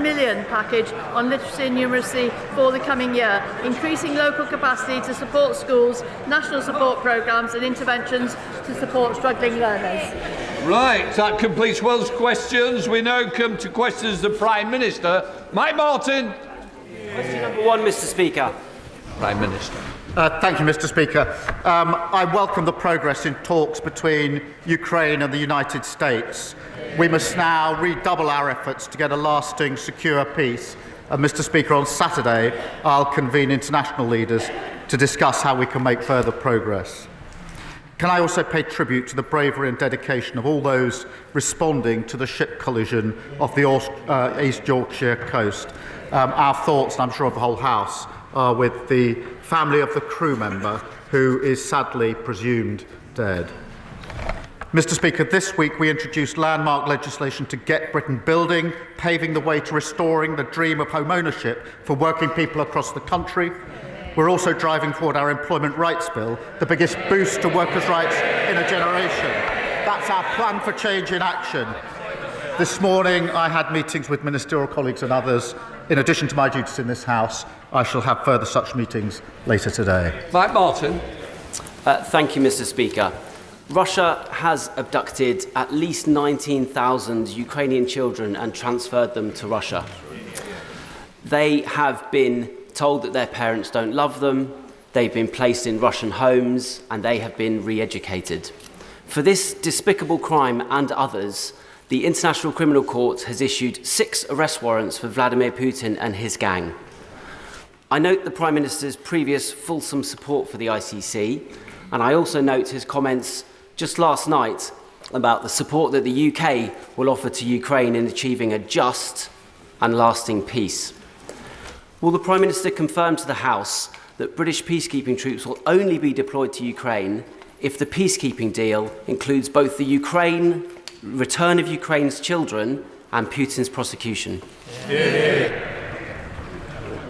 £10 million package on literacy and numeracy for the coming year, increasing local capacity to support schools, national support programmes and interventions to support struggling learners. Right, that completes Welsh questions. We now come to questions to the Prime Minister. Mike Martin. Question number 1, Mr. Speaker. Prime Minister. Thank you, Mr. Speaker. I welcome the progress in talks between Ukraine and the United States. We must now redouble our efforts to get a lasting, secure peace. Mr. Speaker, on Saturday, I'll convene international leaders to discuss how we can make further progress. Can I also pay tribute to the bravery and dedication of all those responding to the ship collision off the East Yorkshire coast? Our thoughts, and I'm sure of the whole House, are with the family of the crew member who is sadly presumed dead. Mr. Speaker, this week we introduced landmark legislation to get Britain building, paving the way to restoring the dream of home ownership for working people across the country. We're also driving forward our Employment Rights Bill, the biggest boost to workers' rights in a generation. That's our plan for change in action. This morning I had meetings with ministerial colleagues and others. In addition to my duties in this House, I shall have further such meetings later today. Mike Martin. Thank you, Mr. Speaker. Russia has abducted at least 19,000 Ukrainian children and transferred them to Russia. They have been told that their parents don't love them, they've been placed in Russian homes, and they have been re-educated. For this despicable crime and others, the International Criminal Court has issued 6 arrest warrants for Vladimir Putin and his gang. I note the Prime Minister's previous fulsome support for the ICC, and I also note his comments just last night about the support that the UK will offer to Ukraine in achieving a just and lasting peace. Will the Prime Minister confirm to the House that British peacekeeping troops will only be deployed to Ukraine if the peacekeeping deal includes both the return of Ukraine's children and Putin's prosecution?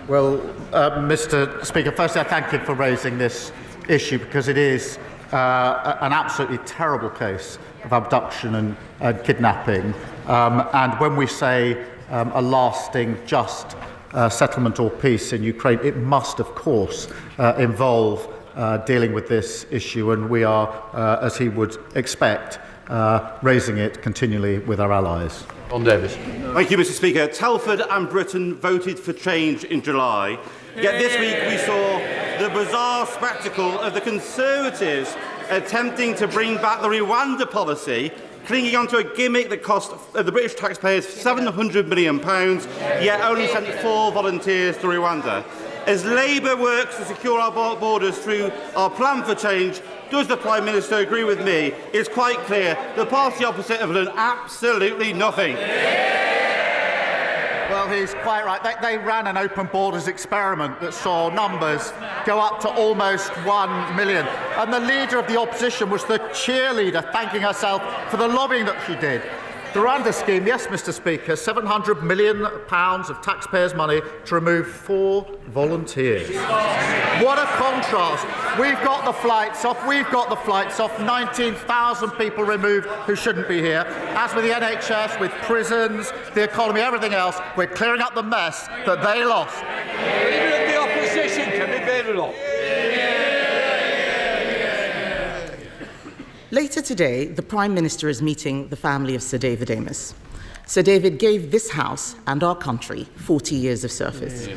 Well, Mr. Speaker, firstly, I thank you for raising this issue because it is an absolutely terrible case of abduction and kidnapping. And when we say a lasting, just settlement or peace in Ukraine, it must, of course, involve dealing with this issue, and we are, as he would expect, raising it continually with our allies. John Davis. Thank you, Mr. Speaker. Telford and Britain voted for change in July. Yet this week we saw the bizarre spectacle of the Conservatives attempting to bring back the Rwanda policy, clinging onto a gimmick that cost the British taxpayers £700 million, yet only sent 4 volunteers to Rwanda. As Labour works to secure our borders through our plan for change, does the Prime Minister agree with me? It's quite clear the party opposite have done absolutely nothing. Well, he's quite right. They ran an open borders experiment that saw numbers go up to almost 1 million. And the leader of the opposition was the cheerleader, thanking herself for the lobbying that she did. The Rwanda scheme, yes, Mr. Speaker, £700 million of taxpayers' money to remove 4 volunteers. What a contrast. We've got the flights off, 19,000 people removed who shouldn't be here. As with the NHS, with prisons, the economy, everything else, we're clearing up the mess that they lost. Leader of the opposition, Kemi Badenoch. Later today, the Prime Minister is meeting the family of Sir David Amess. Sir David gave this House and our country 40 years of service.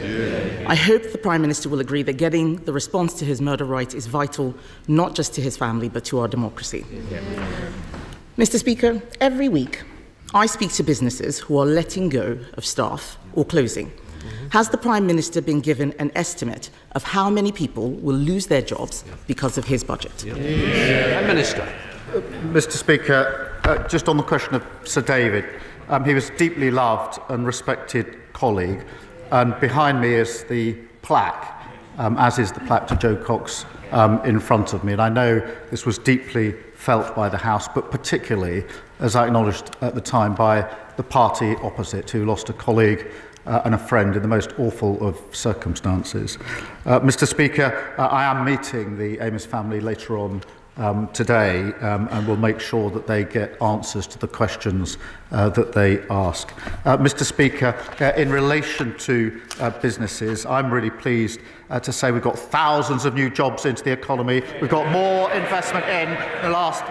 I hope the Prime Minister will agree that getting the response to his murder right is vital, not just to his family, but to our democracy. Mr. Speaker, every week I speak to businesses who are letting go of staff or closing. Has the Prime Minister been given an estimate of how many people will lose their jobs because of his budget? Prime Minister. Mr. Speaker, just on the question of Sir David, he was a deeply loved and respected colleague, and behind me is the plaque, as is the plaque to Joe Cox in front of me. And I know this was deeply felt by the House, but particularly, as I acknowledged at the time, by the party opposite, who lost a colleague and a friend in the most awful of circumstances. Mr. Speaker, I am meeting the Amess family later on today, and we'll make sure that they get answers to the questions that they ask. Mr. Speaker, in relation to businesses, I'm really pleased to say we've got thousands of new jobs into the economy. We've got more investment in the last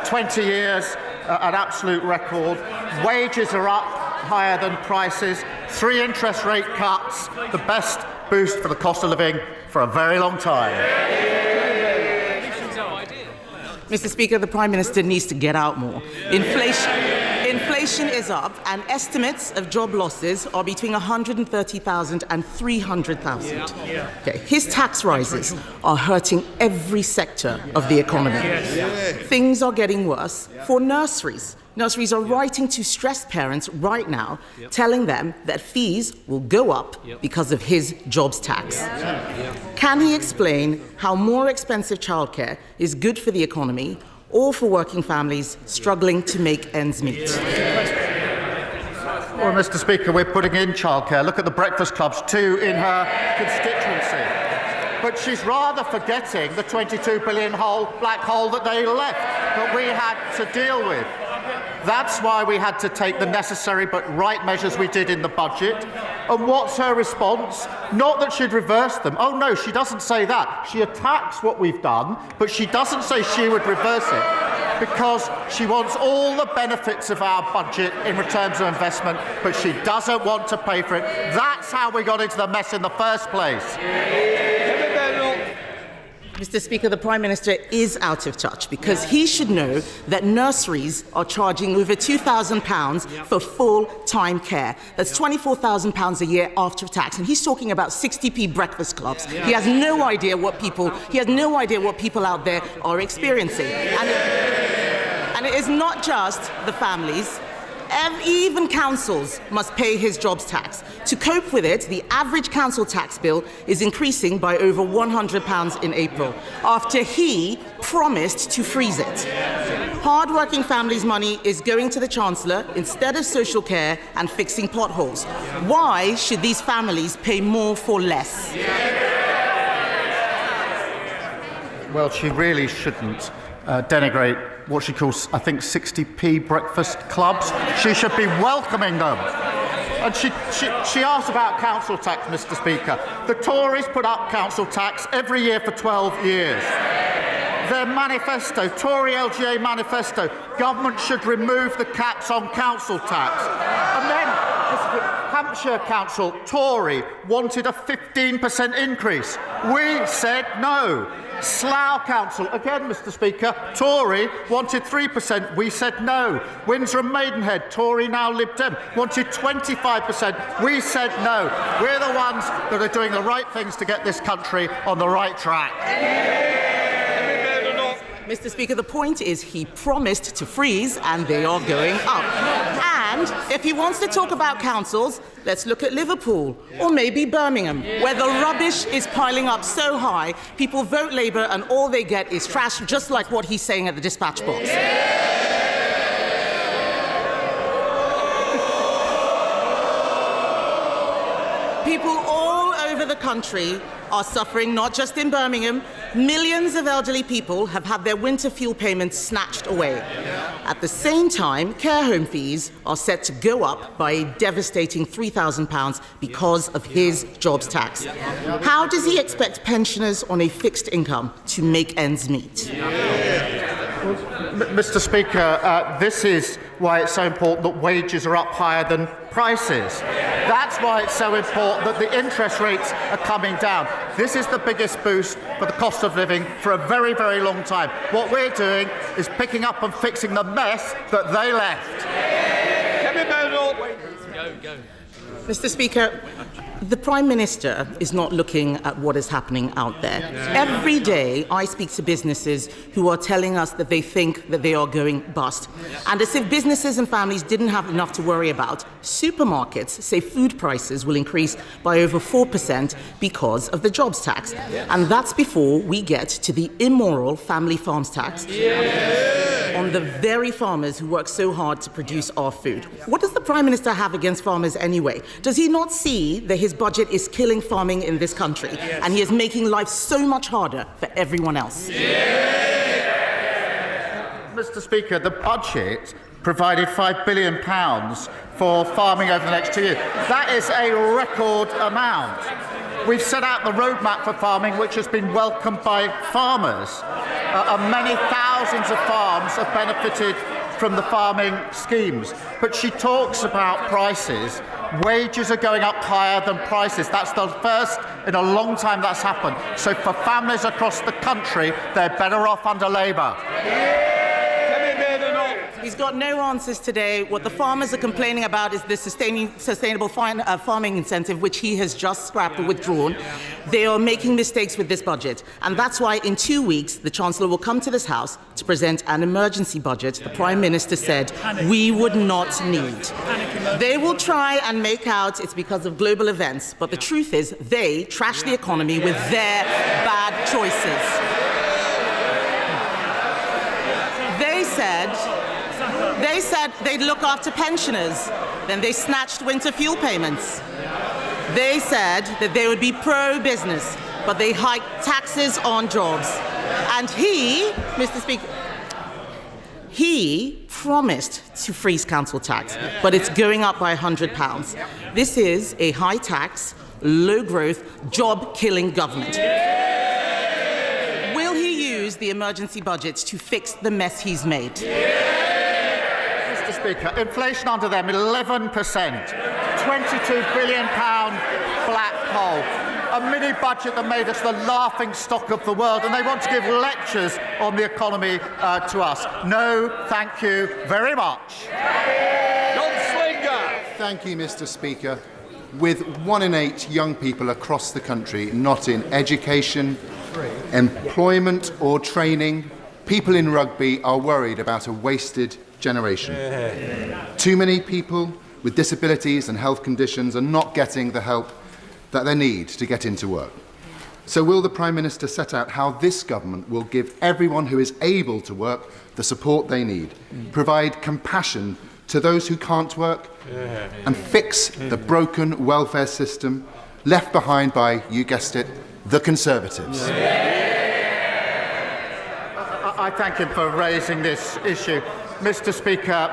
20 years, an absolute record. Wages are up higher than prices. 3 interest rate cuts, the best boost for the cost of living for a very long time. Mr. Speaker, the Prime Minister needs to get out more. Inflation is up, and estimates of job losses are between 130,000 and 300,000. Okay. His tax rises are hurting every sector of the economy. Things are getting worse for nurseries. Nurseries are writing to stressed parents right now, telling them that fees will go up because of his jobs tax. Can he explain how more expensive childcare is good for the economy or for working families struggling to make ends meet? Well, Mr. Speaker, we're putting in childcare. Look at the breakfast clubs, 2 in her constituency. But she's rather forgetting the $22 billion black hole that they left, that we had to deal with. That's why we had to take the necessary but right measures we did in the budget. And what's her response? Not that she'd reverse them. Oh no, she doesn't say that. She attacks what we've done, but she doesn't say she would reverse it, because she wants all the benefits of our budget in returns of investment, but she doesn't want to pay for it. That's how we got into the mess in the first place. Mr. Speaker, the Prime Minister is out of touch, because he should know that nurseries are charging over £2,000 for full-time care. That's £24,000 a year after tax, and he's talking about 60p breakfast clubs. He has no idea what people out there are experiencing, and it is not just the families. Even councils must pay his jobs tax. To cope with it, the average council tax bill is increasing by over £100 in April, after he promised to freeze it. Hard-working families' money is going to the Chancellor instead of social care and fixing potholes. Why should these families pay more for less? Well, she really shouldn't denigrate what she calls, I think, 60p breakfast clubs. She should be welcoming them. And she asked about council tax, Mr. Speaker. The Tories put up council tax every year for 12 years. Their manifesto, Tory LGA manifesto, government should remove the caps on council tax. And then Hampshire Council, Tory, wanted a 15% increase. We said no. Slough Council, again, Mr. Speaker, Tory, wanted 3%. We said no. Windsor and Maidenhead, Tory, now Lib Dem, wanted 25%. We said no. We're the ones that are doing the right things to get this country on the right track. Mr. Speaker, the point is he promised to freeze, and they are going up. And if he wants to talk about councils, let's look at Liverpool, or maybe Birmingham, where the rubbish is piling up so high, people vote Labour and all they get is trash, just like what he's saying at the dispatch box. People all over the country are suffering, not just in Birmingham. Millions of elderly people have had their winter fuel payments snatched away. At the same time, care home fees are set to go up by a devastating £3,000 because of his jobs tax. How does he expect pensioners on a fixed income to make ends meet? Mr. Speaker, this is why it's so important that wages are up higher than prices. That's why it's so important that the interest rates are coming down. This is the biggest boost for the cost of living for a very, very long time. What we're doing is picking up and fixing the mess that they left. Kemi Badenoch. Mr. Speaker, the Prime Minister is not looking at what is happening out there. Every day I speak to businesses who are telling us that they think that they are going bust. And as if businesses and families didn't have enough to worry about, supermarkets say food prices will increase by over 4% because of the jobs tax. And that's before we get to the immoral family farms tax on the very farmers who work so hard to produce our food. What does the Prime Minister have against farmers anyway? Does he not see that his budget is killing farming in this country, and he is making life so much harder for everyone else? Mr. Speaker, the budget provided £5 billion for farming over the next 2 years. That is a record amount. We've set out the roadmap for farming, which has been welcomed by farmers. And many thousands of farms have benefited from the farming schemes. But she talks about prices. Wages are going up higher than prices. That's the first in a long time that's happened. So for families across the country, they're better off under Labour. He's got no answers today. What the farmers are complaining about is the sustainable farming incentive, which he has just scrapped or withdrawn. They are making mistakes with this budget. And that's why in 2 weeks, the Chancellor will come to this House to present an emergency budget the Prime Minister said we would not need. They will try and make out it's because of global events. But the truth is they trash the economy with their bad choices. They said they'd look after pensioners. Then they snatched winter fuel payments. They said that they would be pro-business, but they hiked taxes on jobs. And he, Mr. Speaker, he promised to freeze council tax, but it's going up by £100. This is a high-tax, low-growth, job-killing government. Will he use the emergency budget to fix the mess he's made? Mr. Speaker, inflation under them 11%, £22 billion black hole, a mini budget that made us the laughing stock of the world, and they want to give lectures on the economy to us. No, thank you very much. John Slinger. Thank you, Mr. Speaker. With 1 in 8 young people across the country not in education, employment or training, people in rugby are worried about a wasted generation. Too many people with disabilities and health conditions are not getting the help that they need to get into work. So will the Prime Minister set out how this government will give everyone who is able to work the support they need, provide compassion to those who can't work, and fix the broken welfare system left behind by, you guessed it, the Conservatives? I thank him for raising this issue. Mr. Speaker,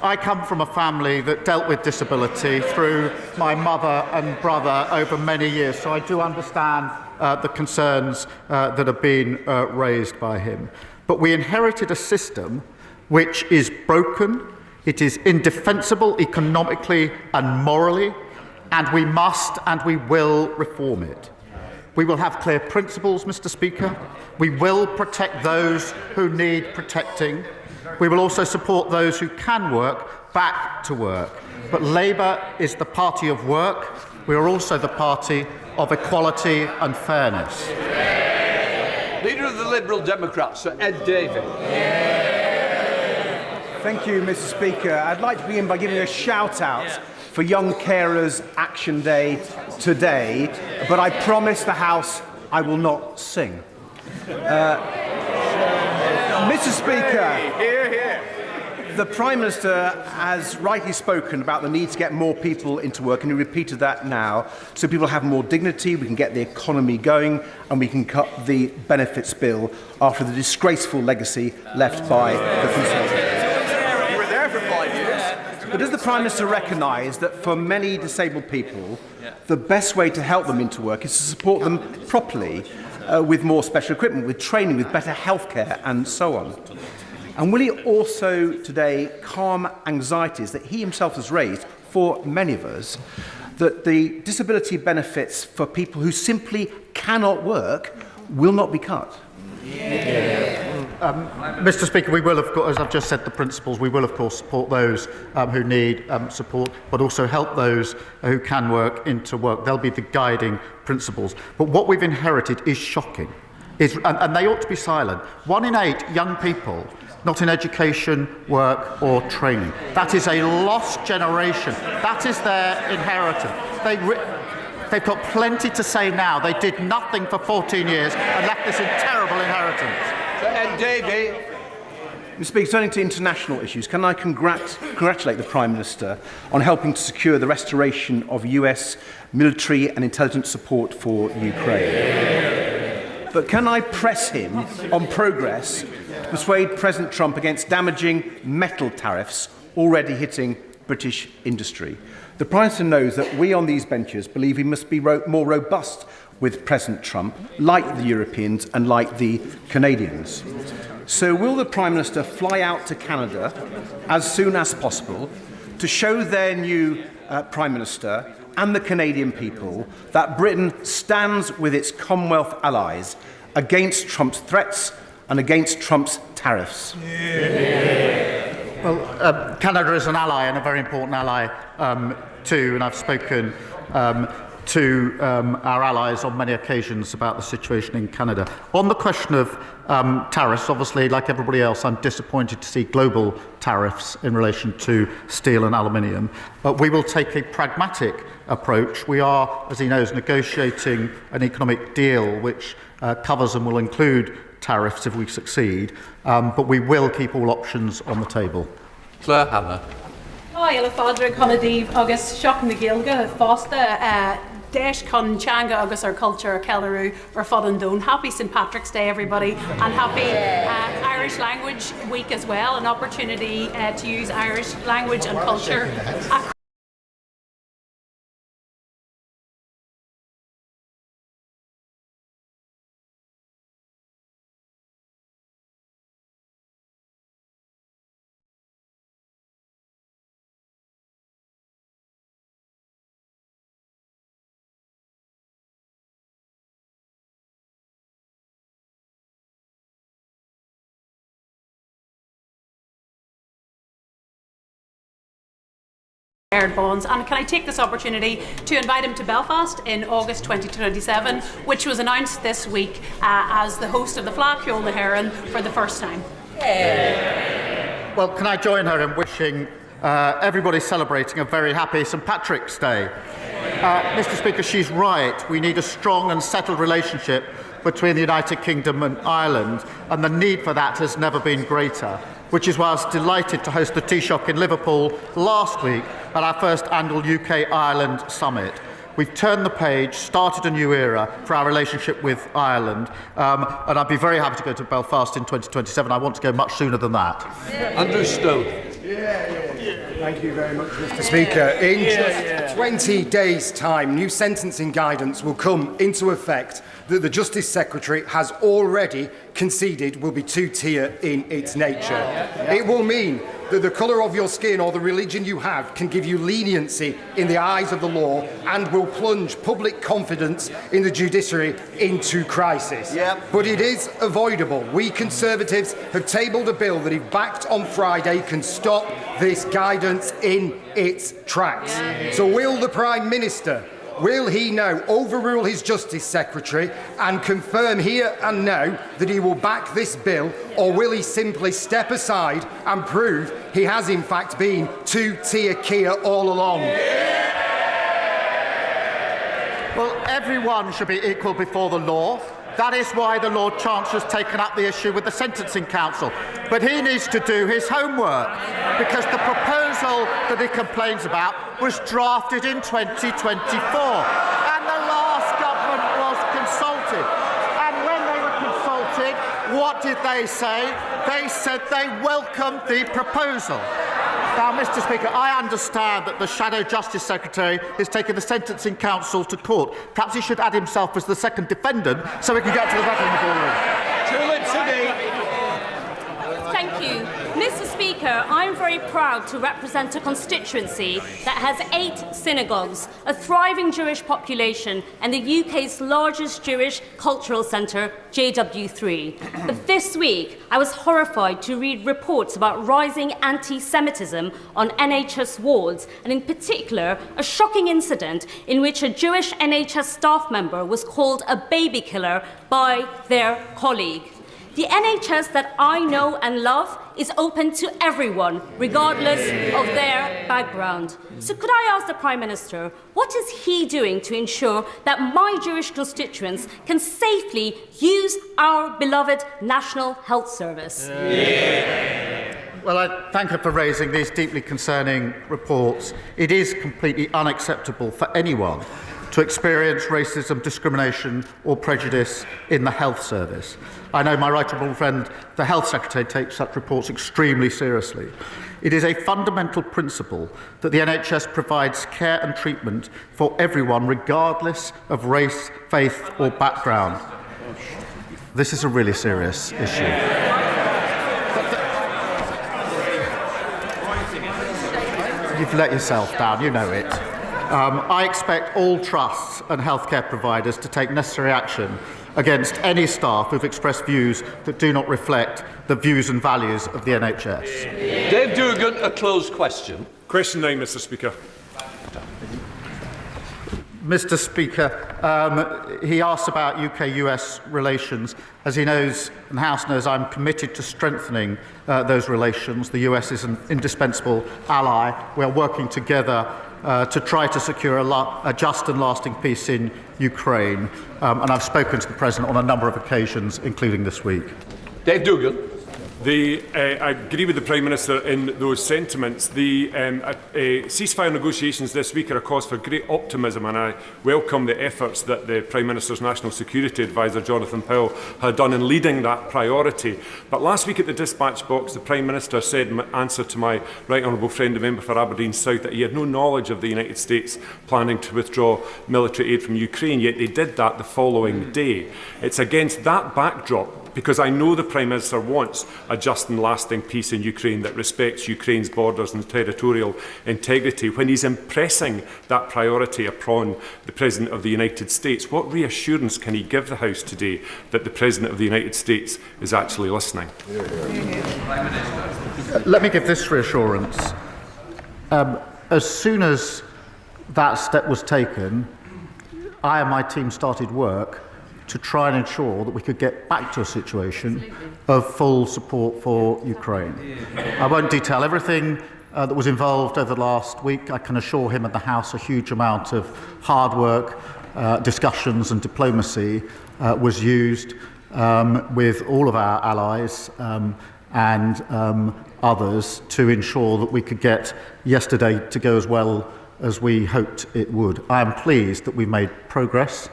I come from a family that dealt with disability through my mother and brother over many years, so I do understand the concerns that have been raised by him. But we inherited a system which is broken, it is indefensible economically and morally, and we must and we will reform it. We will have clear principles, Mr. Speaker. We will protect those who need protecting. We will also support those who can work back to work. But Labour is the party of work. We are also the party of equality and fairness. Leader of the Liberal Democrats, Sir Ed Davey. Thank you, Mr. Speaker. I'd like to begin by giving a shout-out for Young Carers Action Day today, but I promise the House I will not sing. Mr. Speaker, the Prime Minister has rightly spoken about the need to get more people into work, and he repeated that now, so people have more dignity, we can get the economy going, and we can cut the benefits bill after the disgraceful legacy left by the Conservatives. You were there for 5 years. But does the Prime Minister recognise that for many disabled people, the best way to help them into work is to support them properly with more special equipment, with training, with better healthcare and so on? And will he also today calm anxieties that he himself has raised for many of us, that the disability benefits for people who simply cannot work will not be cut? Mr. Speaker, we will, of course, as I've just said, the principles, we will, of course, support those who need support, but also help those who can work into work. They'll be the guiding principles. But what we've inherited is shocking, and they ought to be silent. 1 in 8 young people not in education, work or training. That is a lost generation. That is their inheritance. They've got plenty to say now. They did nothing for 14 years and left this in terrible inheritance. And Davey. Mr. Speaker, turning to international issues, can I congratulate the Prime Minister on helping to secure the restoration of US military and intelligence support for Ukraine? but can I press him on progress to persuade President Trump against damaging metal tariffs already hitting British industry? The Prime Minister knows that we on these benches believe he must be more robust with President Trump, like the Europeans and like the Canadians. So will the Prime Minister fly out to Canada as soon as possible to show their new Prime Minister and the Canadian people that Britain stands with its Commonwealth allies against Trump's threats and against Trump's tariffs? Well, Canada is an ally and a very important ally too, and I've spoken to our allies on many occasions about the situation in Canada. On the question of tariffs, obviously, like everybody else, I'm disappointed to see global tariffs in relation to steel and aluminium, but we will take a pragmatic approach. We are, as he knows, negotiating an economic deal which covers and will include tariffs if we succeed, but we will keep all options on the table. Claire Hannah. Hi, Ila Fadra Conadiv August Shock na Gilga Fosta Desh Con Changa August our culture Kellaroo or Fodandone. Happy St Patrick's Day, everybody, and happy Irish Language Week as well. An opportunity to use Irish language and culture. Bonds. And can I take this opportunity to invite him to Belfast in August 2027, which was announced this week as the host of the Fleadh na HÉireann for the first time. Well, can I join her in wishing everybody celebrating a very happy St Patrick's Day? Mr Speaker, she's right. We need a strong and settled relationship between the United Kingdom and Ireland, and the need for that has never been greater, which is why I was delighted to host the Taoiseach in Liverpool last week at our first annual UK-Ireland Summit. We've turned the page, started a new era for our relationship with Ireland, and I'd be very happy to go to Belfast in 2027. I want to go much sooner than that. Andrew Stone. Thank you very much, Mr Speaker. In just 20 days' time, new sentencing guidance will come into effect that the Justice Secretary has already conceded will be two-tier in its nature. It will mean that the colour of your skin or the religion you have can give you leniency in the eyes of the law and will plunge public confidence in the judiciary into crisis. But it is avoidable. We Conservatives have tabled a bill that, if backed on Friday, can stop this guidance in its tracks. So will the Prime Minister, will he now overrule his Justice Secretary and confirm here and now that he will back this bill, or will he simply step aside and prove he has in fact been two-tier Keir all along? Well, everyone should be equal before the law. That is why the Lord Chancellor has taken up the issue with the Sentencing Council. But he needs to do his homework, because the proposal that he complains about was drafted in 2024. And the last government was consulted. And when they were consulted, what did they say? They said they welcomed the proposal. Now, Mr Speaker, I understand that the Shadow Justice Secretary is taking the Sentencing Council to court. Perhaps he should add himself as the second defendant so we can get to the bottom of the Thank you. Mr Speaker, I'm very proud to represent a constituency that has 8 synagogues, a thriving Jewish population, and the UK's largest Jewish cultural centre, JW3. But this week, I was horrified to read reports about rising anti-Semitism on NHS wards, and in particular, a shocking incident in which a Jewish NHS staff member was called a baby killer by their colleague. The NHS that I know and love is open to everyone, regardless of their background. So could I ask the Prime Minister, what is he doing to ensure that my Jewish constituents can safely use our beloved National Health Service? Well, I thank her for raising these deeply concerning reports. It is completely unacceptable for anyone to experience racism, discrimination or prejudice in the health service. I know my right honourable friend, the Health Secretary, takes such reports extremely seriously. It is a fundamental principle that the NHS provides care and treatment for everyone, regardless of race, faith or background. This is a really serious issue. You've let yourself down, you know it. I expect all trusts and healthcare providers to take necessary action against any staff who've expressed views that do not reflect the views and values of the NHS. Dave Dugan, a closed question. Question 9, Mr Speaker. Mr Speaker, he asked about UK-US relations. As he knows and the House knows, I'm committed to strengthening those relations. The US is an indispensable ally. We are working together to try to secure a just and lasting peace in Ukraine. And I've spoken to the President on a number of occasions, including this week. Dave Dugan. I agree with the Prime Minister in those sentiments. The ceasefire negotiations this week are a cause for great optimism, and I welcome the efforts that the Prime Minister's National Security Advisor, Jonathan Powell, had done in leading that priority. But last week at the dispatch box, the Prime Minister said in answer to my right honourable friend, the member for Aberdeen South, that he had no knowledge of the United States planning to withdraw military aid from Ukraine, yet they did that the following day. It's against that backdrop, because I know the Prime Minister wants a just and lasting peace in Ukraine that respects Ukraine's borders and territorial integrity. When he's impressing that priority upon the President of the United States, what reassurance can he give the House today that the President of the United States is actually listening? Let me give this reassurance. As soon as that step was taken, I and my team started work to try and ensure that we could get back to a situation of full support for Ukraine. I won't detail everything that was involved over the last week. I can assure him and the House a huge amount of hard work, discussions and diplomacy was used with all of our allies and others to ensure that we could get yesterday to go as well as we hoped it would. I am pleased that we've made progress.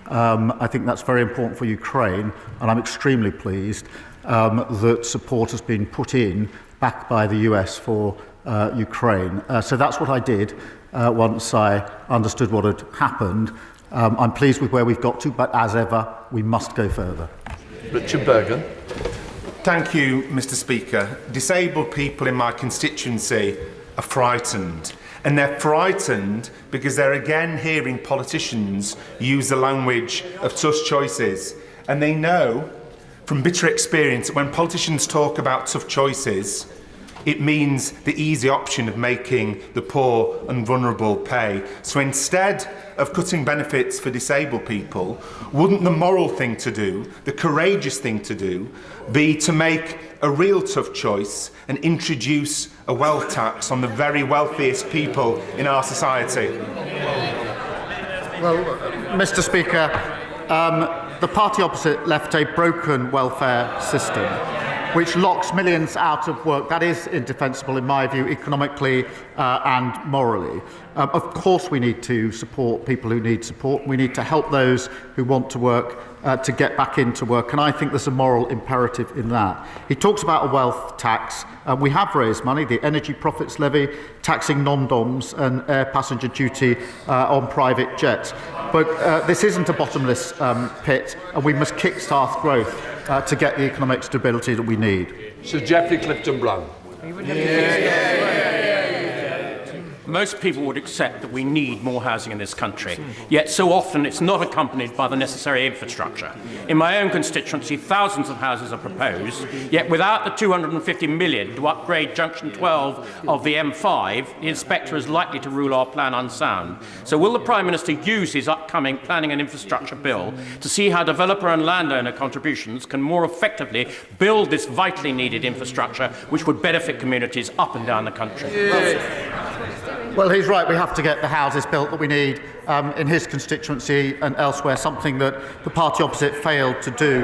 I think that's very important for Ukraine, and I'm extremely pleased that support has been put in, backed by the US, for Ukraine. So that's what I did once I understood what had happened. I'm pleased with where we've got to, but as ever, we must go further. Richard Bergen. Thank you, Mr Speaker. Disabled people in my constituency are frightened. And they're frightened because they're again hearing politicians use the language of tough choices. And they know from bitter experience that when politicians talk about tough choices, it means the easy option of making the poor and vulnerable pay. So instead of cutting benefits for disabled people, wouldn't the moral thing to do, the courageous thing to do, be to make a real tough choice and introduce a wealth tax on the very wealthiest people in our society? Well, Mr Speaker, the party opposite left a broken welfare system which locks millions out of work. That is indefensible in my view, economically and morally. Of course we need to support people who need support. We need to help those who want to work to get back into work, and I think there's a moral imperative in that. He talks about a wealth tax. We have raised money, the energy profits levy, taxing non-DOMs and air passenger duty on private jets. But this isn't a bottomless pit, and we must kick-start growth to get the economic stability that we need. Sir Geoffrey Clifton-Brown. Most people would accept that we need more housing in this country, yet so often it's not accompanied by the necessary infrastructure. In my own constituency, thousands of houses are proposed, yet without the 250 million to upgrade Junction 12 of the M5, the inspector is likely to rule our plan unsound. So will the Prime Minister use his upcoming planning and infrastructure bill to see how developer and landowner contributions can more effectively build this vitally needed infrastructure which would benefit communities up and down the country? Well, he's right. We have to get the houses built that we need in his constituency and elsewhere, something that the party opposite failed to do.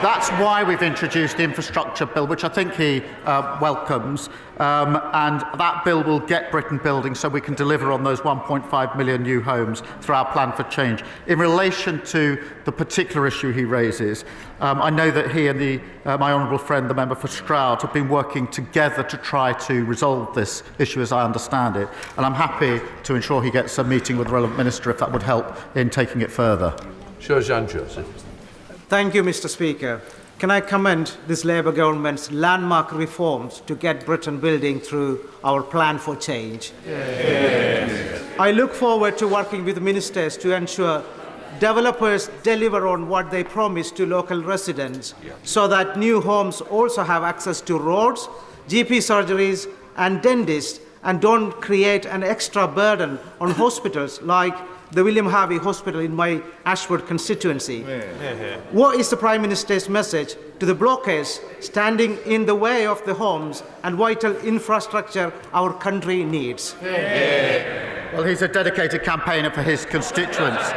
That's why we've introduced the infrastructure bill, which I think he welcomes, and that bill will get Britain building so we can deliver on those 1.5 million new homes through our plan for change. In relation to the particular issue he raises, I know that he and my honourable friend, the member for Stroud, have been working together to try to resolve this issue as I understand it, and I'm happy to ensure he gets a meeting with the relevant minister if that would help in taking it further. Sir Joseph. Thank you, Mr. Speaker. Can I commend this Labour government's landmark reforms to get Britain building through our plan for change? Yes. I look forward to working with ministers to ensure developers deliver on what they promise to local residents so that new homes also have access to roads, GP surgeries and dentists and don't create an extra burden on hospitals like the William Harvey Hospital in my Ashford constituency. What is the Prime Minister's message to the blockers standing in the way of the homes and vital infrastructure our country needs? Well, he's a dedicated campaigner for his constituents.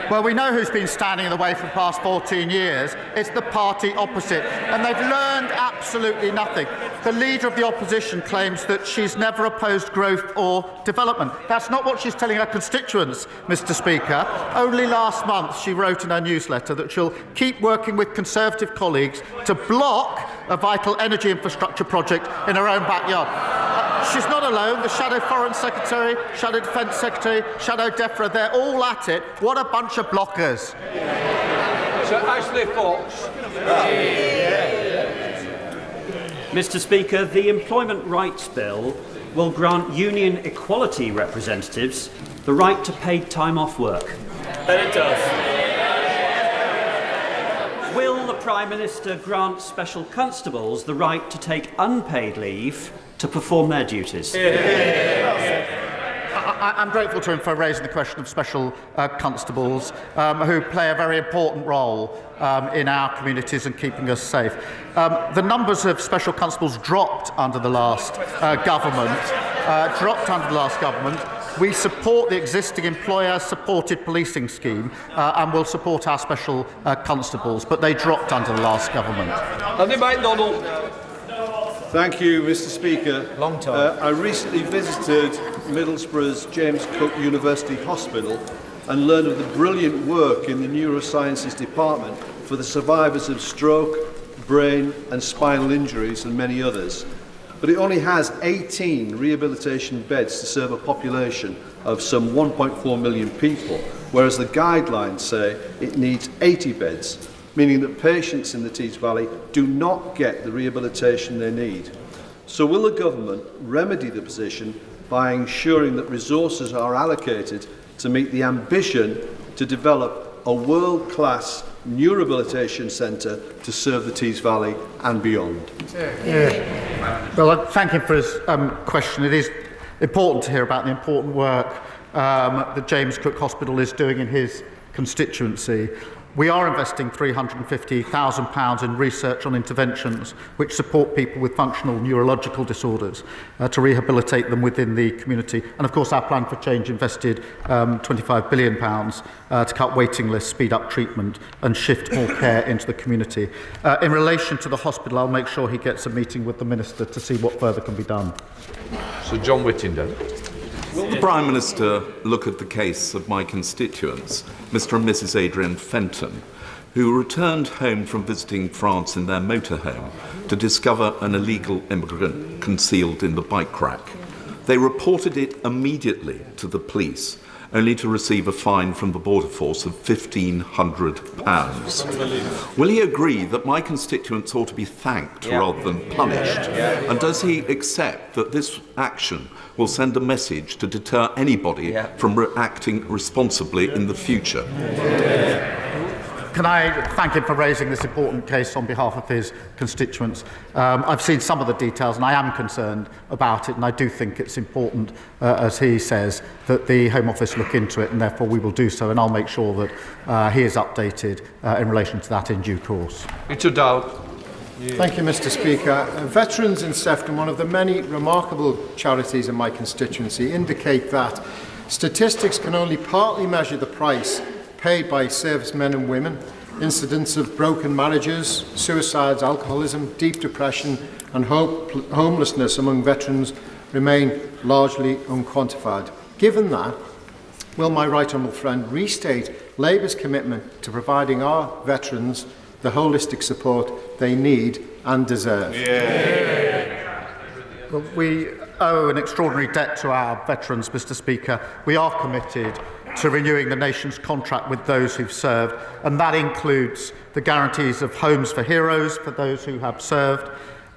Well, we know who's been standing in the way for the past 14 years. It's the party opposite, and they've learned absolutely nothing. The leader of the opposition claims that she's never opposed growth or development. That's not what she's telling her constituents, Mr. Speaker. Only last month she wrote in her newsletter that she'll keep working with Conservative colleagues to block a vital energy infrastructure project in her own backyard. She's not alone. The Shadow Foreign Secretary, Shadow Defence Secretary, Shadow DEFRA, they're all at it. What a bunch of blockers. Sir Ashley Fox. Mr. Speaker, the Employment Rights Bill will grant union equality representatives the right to paid time off work. And it does. Will the Prime Minister grant special constables the right to take unpaid leave to perform their duties? I'm grateful to him for raising the question of special constables who play a very important role in our communities and keeping us safe. The numbers of special constables dropped under the last government. We support the existing employer-supported policing scheme and will support our special constables, but they dropped under the last government. Andy MacDonald. Thank you, Mr. Speaker. Long time. I recently visited Middlesbrough's James Cook University Hospital and learned of the brilliant work in the neurosciences department for the survivors of stroke, brain and spinal injuries and many others. But it only has 18 rehabilitation beds to serve a population of some 1.4 million people, whereas the guidelines say it needs 80 beds, meaning that patients in the Tees Valley do not get the rehabilitation they need. So will the government remedy the position by ensuring that resources are allocated to meet the ambition to develop a world-class neurorehabilitation centre to serve the Tees Valley and beyond? Well, I thank him for his question. It is important to hear about the important work that James Cook Hospital is doing in his constituency. We are investing £350,000 in research on interventions which support people with functional neurological disorders to rehabilitate them within the community. And of course our plan for change invested £25 billion to cut waiting lists, speed up treatment and shift more care into the community. In relation to the hospital, I'll make sure he gets a meeting with the Minister to see what further can be done. Sir John Whittingdale. Will the Prime Minister look at the case of my constituents, Mr. and Mrs. Adrian Fenton, who returned home from visiting France in their motorhome to discover an illegal immigrant concealed in the bike rack? They reported it immediately to the police, only to receive a fine from the Border Force of £1,500. Will he agree that my constituents ought to be thanked rather than punished? And does he accept that this action will send a message to deter anybody from acting responsibly in the future? Can I thank him for raising this important case on behalf of his constituents? I've seen some of the details and I am concerned about it, and I do think it's important, as he says, that the Home Office look into it, and therefore we will do so, and I'll make sure that he is updated in relation to that in due course. Richard Dowd. Thank you, Mr. Speaker. Veterans in Sefton, one of the many remarkable charities in my constituency, indicate that statistics can only partly measure the price paid by servicemen and women incidents of broken marriages, suicides, alcoholism, deep depression and homelessness among veterans remain largely unquantified. Given that, will my right honourable friend restate Labour's commitment to providing our veterans the holistic support they need and deserve? Well, we owe an extraordinary debt to our veterans, Mr. Speaker. We are committed to renewing the nation's contract with those who've served, and that includes the guarantees of homes for heroes for those who have served,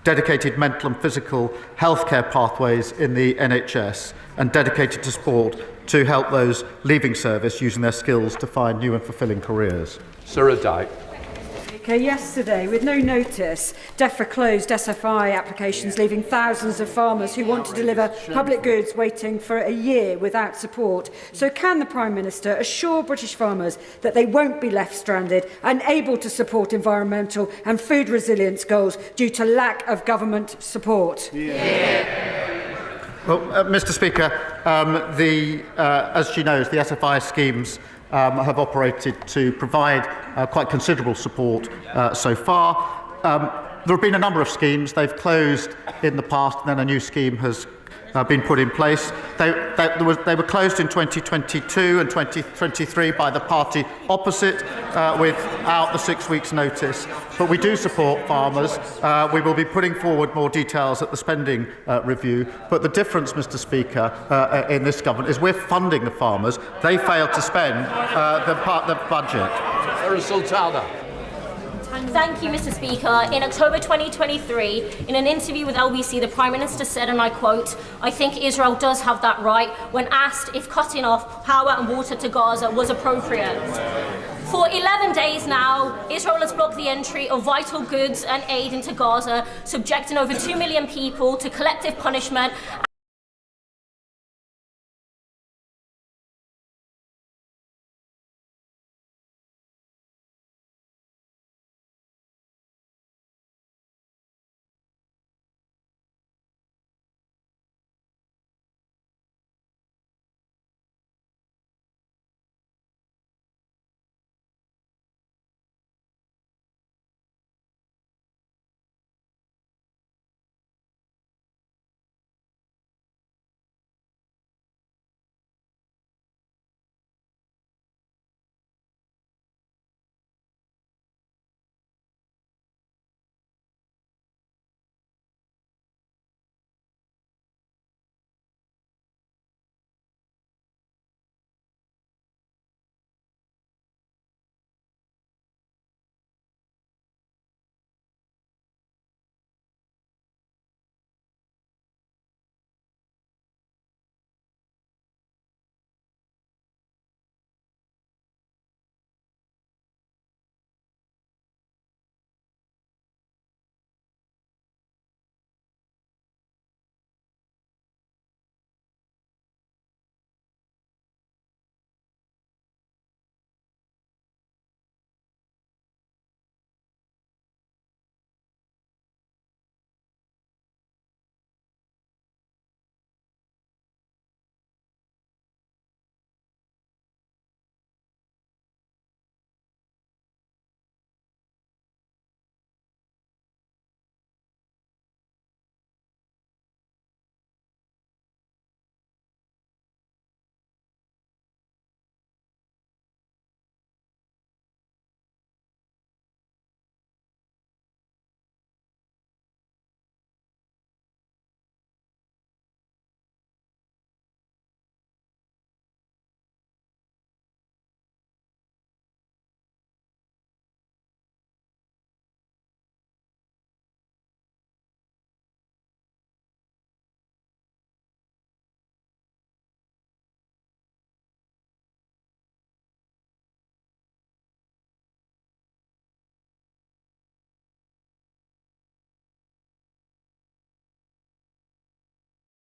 dedicated mental and physical healthcare pathways in the NHS, and dedicated to sport to help those leaving service using their skills to find new and fulfilling careers. Sir Dyke. Yesterday, with no notice, DEFRA closed SFI applications, leaving thousands of farmers who want to deliver public goods waiting for a year without support. So can the Prime Minister assure British farmers that they won't be left stranded and able to support environmental and food resilience goals due to lack of government support? Well, Mr. Speaker, as she knows, the SFI schemes have operated to provide quite considerable support so far. There have been a number of schemes. They've closed in the past, and then a new scheme has been put in place. They were closed in 2022 and 2023 by the party opposite without the 6 weeks' notice. But we do support farmers. We will be putting forward more details at the spending review. But the difference, Mr. Speaker, in this government is we're funding the farmers. They failed to spend the budget. Sultana. Thank you, Mr. Speaker. In October 2023, in an interview with LBC, the Prime Minister said, and I quote, "I think Israel does have that right," when asked if cutting off power and water to Gaza was appropriate. For 11 days now, Israel has blocked the entry of vital goods and aid into Gaza, subjecting over 2 million people to collective punishment.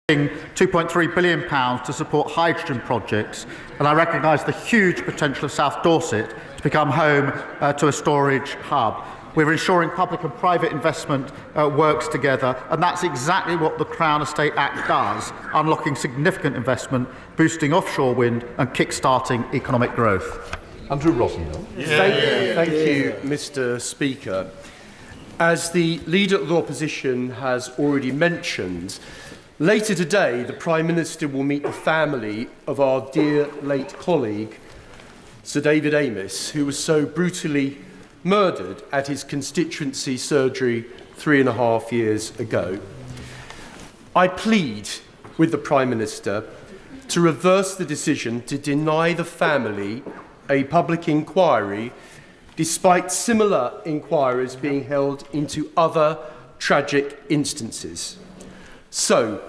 £2.3 billion to support hydrogen projects, and I recognise the huge potential of South Dorset to become home to a storage hub. We're ensuring public and private investment works together, and that's exactly what the Crown Estate Act does, unlocking significant investment, boosting offshore wind and kick-starting economic growth. Andrew Rosendale. Thank you, Mr. Speaker. As the Leader of the Opposition has already mentioned, later today the Prime Minister will meet the family of our dear late colleague, Sir David Amess, who was so brutally murdered at his constituency surgery 3.5 years ago. I plead with the Prime Minister to reverse the decision to deny the family a public inquiry despite similar inquiries being held into other tragic instances. So,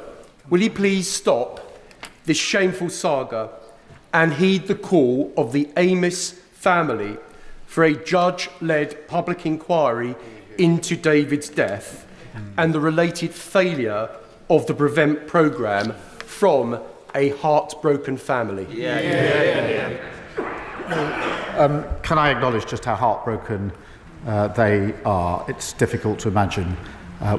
will he please stop this shameful saga and heed the call of the Amess family for a judge-led public inquiry into David's death and the related failure of the Prevent programme from a heartbroken family? Can I acknowledge just how heartbroken they are? It's difficult to imagine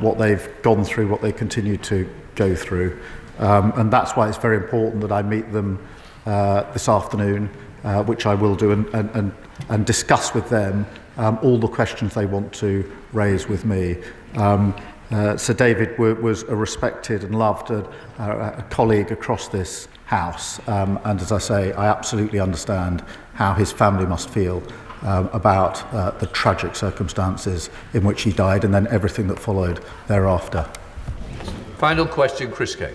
what they've gone through, what they continue to go through. And that's why it's very important that I meet them this afternoon, which I will do, and discuss with them all the questions they want to raise with me. Sir David was a respected and loved a colleague across this House, and as I say, I absolutely understand how his family must feel about the tragic circumstances in which he died and then everything that followed thereafter. Final question, Chris Kane.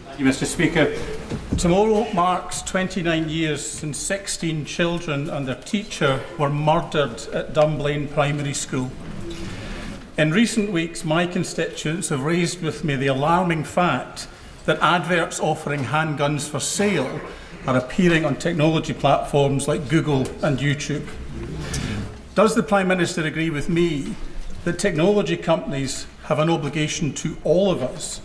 Thank you, Mr. Speaker. Tomorrow marks 29 years since 16 children and their teacher were murdered at Dunblane Primary School. In recent weeks, my constituents have raised with me the alarming fact that adverts offering handguns for sale are appearing on technology platforms like Google and YouTube. Does the Prime Minister agree with me that technology companies have an obligation to all of us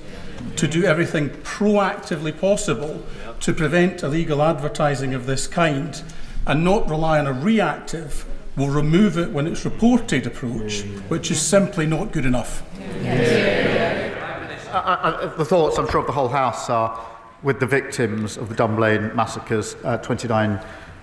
to do everything proactively possible to prevent illegal advertising of this kind and not rely on a reactive, will remove it when it's reported approach, which is simply not good enough? The thoughts, I'm sure, of the whole House are with the victims of the Dunblane massacres 29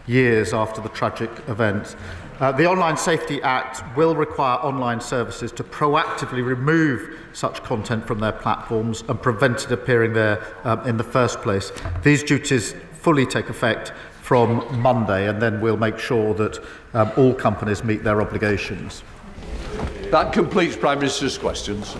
years after the tragic event. The Online Safety Act will require online services to proactively remove such content from their platforms and prevent it appearing there in the first place. These duties fully take effect from Monday, and then we'll make sure that all companies meet their obligations. That completes Prime Minister's questions.